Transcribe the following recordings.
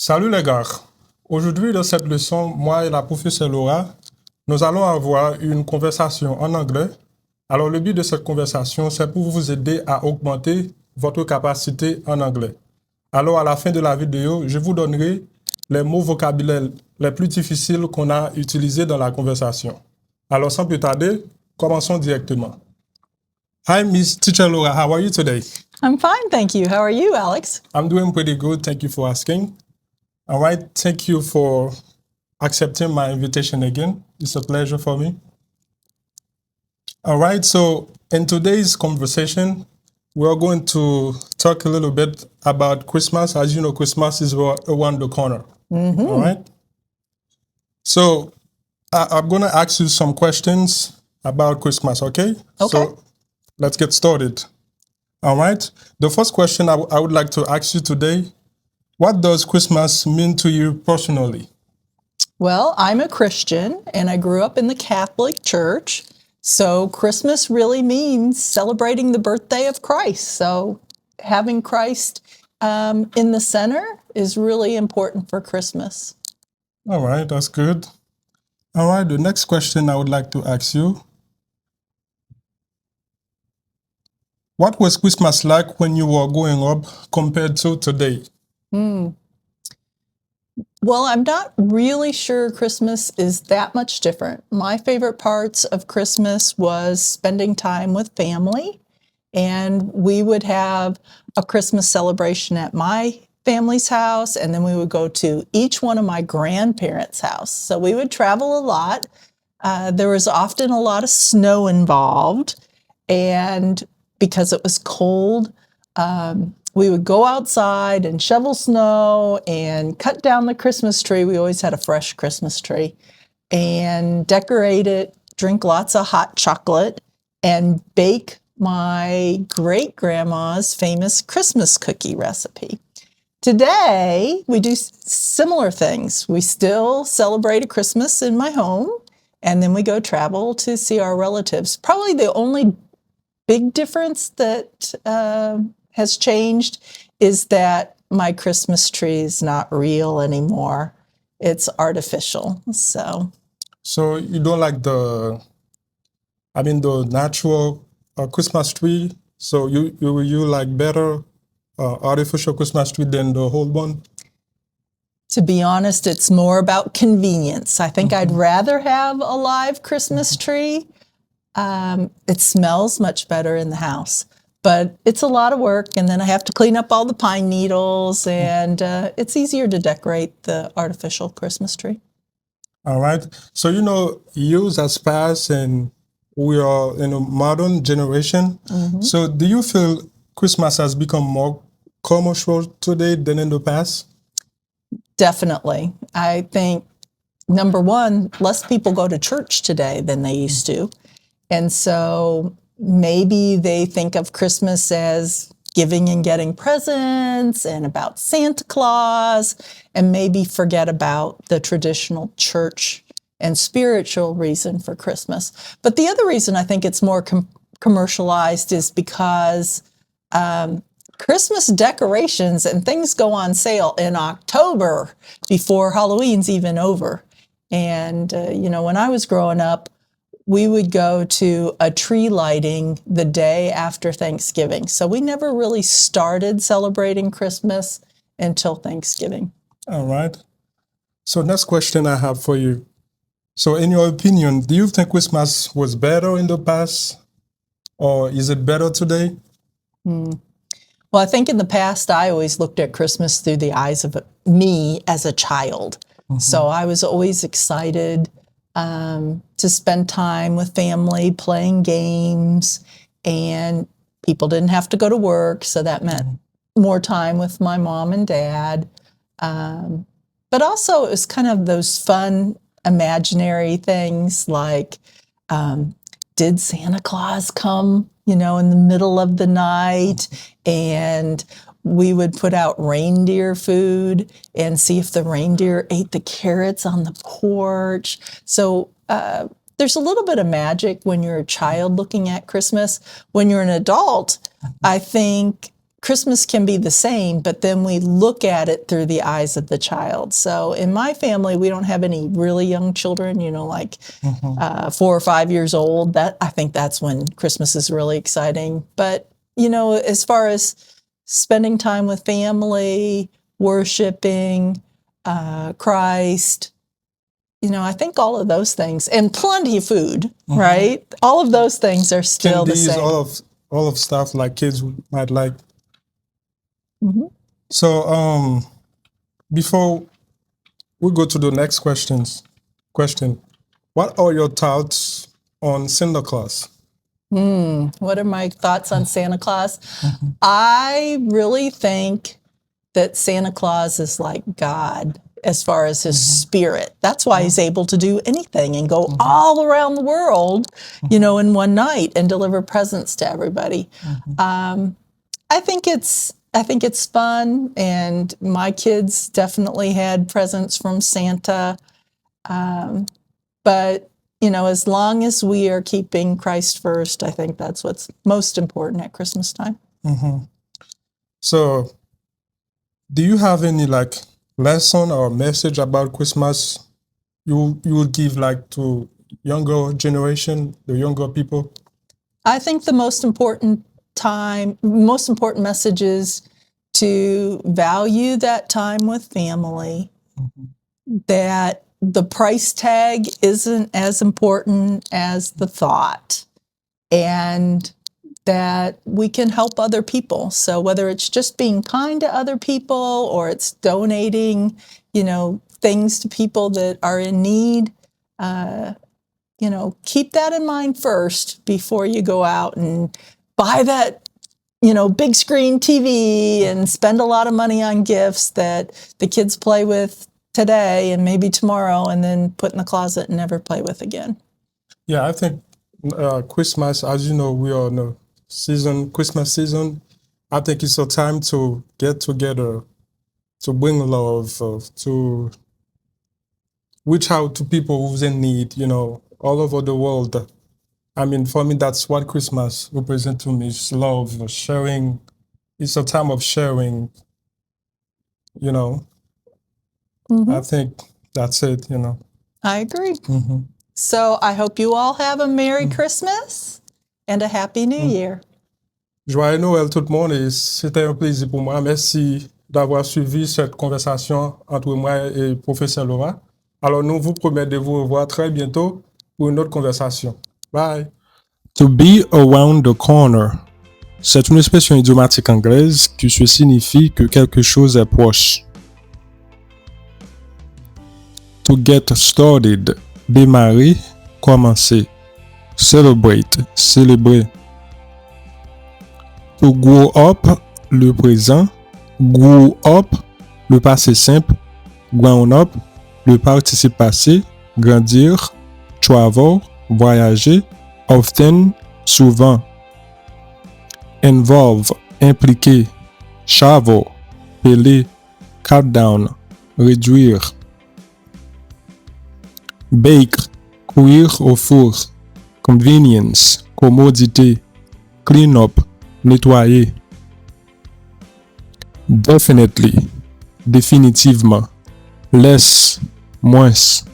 Salut les gars. Aujourd'hui, dans cette leçon, moi et la professeure Laura, nous allons avoir une conversation en anglais. Alors, le but de cette conversation, c'est pour vous aider à augmenter votre capacité en anglais. Alors, à la fin de la vidéo, je vous donnerai les mots vocabulaires les plus difficiles qu'on a utilisés dans la conversation. Alors, sans plus tarder, commençons directement. Hi, Miss Teacher Laura. How are you today? I'm fine, thank you. How are you, Alex? I'm doing pretty good. Thank you for asking. All right. Thank you for accepting my invitation again. It's a pleasure for me. All right. So, in today's conversation, we're going to talk a little bit about Christmas. As you know, Christmas is around the corner. All right. So, I'm going to ask you some questions about Christmas, okay? Okay. So, let's get started. All right. The first question I would like to ask you today: what does Christmas mean to you personally? Well, I'm a Christian and I grew up in the Catholic Church. So Christmas really means celebrating the birthday of Christ. So having Christ in the center is really important for Christmas. All right, that's good. All right, the next question I would like to ask you: what was Christmas like when you were growing up compared to today? Well, I'm not really sure Christmas is that much different. My favorite parts of Christmas was spending time with family, and we would have a Christmas celebration at my family's house, and then we would go to each one of my grandparents' house. So we would travel a lot. There was often a lot of snow involved, and because it was cold, we would go outside and shovel snow and cut down the Christmas tree. We always had a fresh Christmas tree, and decorate it, drink lots of hot chocolate, and bake my great-grandma's famous Christmas cookie recipe. Today, we do similar things. We still celebrate a Christmas in my home, and then we go travel to see our relatives. Probably the only big difference that has changed is that my Christmas tree is not real anymore. It's artificial. So you don't like the natural Christmas tree? So you like better artificial Christmas tree than the whole one? To be honest, it's more about convenience. I think I'd rather have a live Christmas tree. It smells much better in the house, but it's a lot of work, and then I have to clean up all the pine needles, and it's easier to decorate the artificial Christmas tree. All right. So years has passed, and we are in a modern generation. So do you feel Christmas has become more commercial today than in the past? Definitely. I think, number one, less people go to church today than they used to. And so maybe they think of Christmas as giving and getting presents and about Santa Claus, and maybe forget about the traditional church and spiritual reason for Christmas. But the other reason I think it's more commercialized is because Christmas decorations and things go on sale in October before Halloween's even over. And, when I was growing up, we would go to a tree lighting the day after Thanksgiving. So we never really started celebrating Christmas until Thanksgiving. All right. So next question I have for you. So in your opinion, do you think Christmas was better in the past, or is it better today? Well, I think in the past, I always looked at Christmas through the eyes of me as a child. So I was always excited to spend time with family, playing games, and people didn't have to go to work, so that meant more time with my mom and dad. But also it was kind of those fun, imaginary things like, did Santa Claus come, in the middle of the night? And we would put out reindeer food and see if the reindeer ate the carrots on the porch. So there's a little bit of magic when you're a child looking at Christmas. When you're an adult, I think Christmas can be the same, but then we look at it through the eyes of the child. So in my family, we don't have any really young children, like 4 or 5 years old. I think that's when Christmas is really exciting. But, as far as spending time with family, worshiping Christ, I think all of those things, and plenty of food, right? All of those things are still the same. all of stuff like kids might like. So before we go to the next question, what are your thoughts on Santa Claus? What are my thoughts on Santa Claus? I really think that Santa Claus is like God as far as his spirit. That's why he's able to do anything and go all around the world, in one night and deliver presents to everybody. I think it's fun, and my kids definitely had presents from Santa. But, as long as we are keeping Christ first, I think that's what's most important at Christmas time. So, do you have any lesson or message about Christmas you would give to younger generation, the younger people? I think the most important message is to value that time with family, that the price tag isn't as important as the thought, and that we can help other people. So whether it's just being kind to other people or it's donating, things to people that are in need, keep that in mind first before you go out and buy that, big screen TV and spend a lot of money on gifts that the kids play with today and maybe tomorrow and then put in the closet and never play with again. Yeah, I think Christmas, as you know, we are in the Christmas season. I think it's a time to get together, to bring love, to reach out to people who's in need, all over the world. I mean, for me, that's what Christmas represents to me. It's love, sharing. It's a time of sharing, I think that's it, I agree. So I hope you all have a Merry Christmas and a Happy New Year. Joyeux Noël tout le monde, et c'était un plaisir pour moi. Merci d'avoir suivi cette conversation entre moi et professeur Laura. Alors nous vous promettons de vous revoir très bientôt pour une autre conversation. Bye. To be around the corner. C'est une expression idiomatique anglaise qui signifie que quelque chose est proche. To get started, démarrer, commencer. Celebrate, célébrer. To grow up, le présent. Grow up, le passé simple. Grown up, le participe passé. Grandir. Travel, voyager. Often, souvent. Involve, impliquer. Shovel, peler. Cut down, réduire. Bake, cuire au four. Convenience, commodité. Clean up, nettoyer. Definitely, définitivement. Less, moins.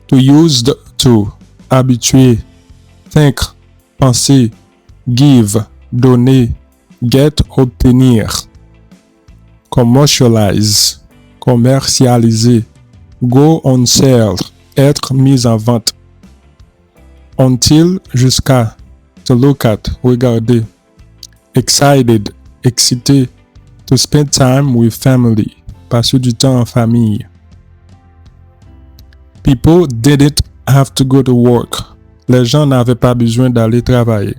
To use to, habituer. Think, penser. Give, donner. Get, obtenir. Commercialize, commercialiser. Go on sale, être mis en vente. Until, jusqu'à. To look at, regarder. Excited, excité. To spend time with family, passer du temps en famille. People didn't have to go to work. Les gens n'avaient pas besoin d'aller travailler.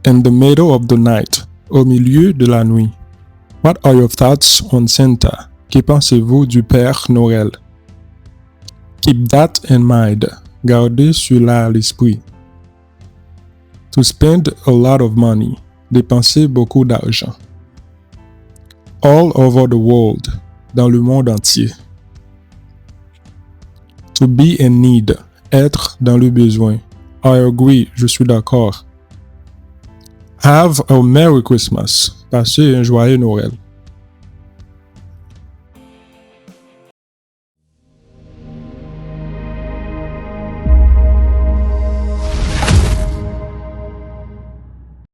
In the middle of the night, au milieu de la nuit. What are your thoughts on Santa? Que pensez-vous du Père Noël? Keep that in mind. Gardez cela à l'esprit. To spend a lot of money. Dépenser beaucoup d'argent. All over the world. Dans le monde entier. To be in need. Être dans le besoin. I agree, je suis d'accord. Have a Merry Christmas. Passez un joyeux Noël.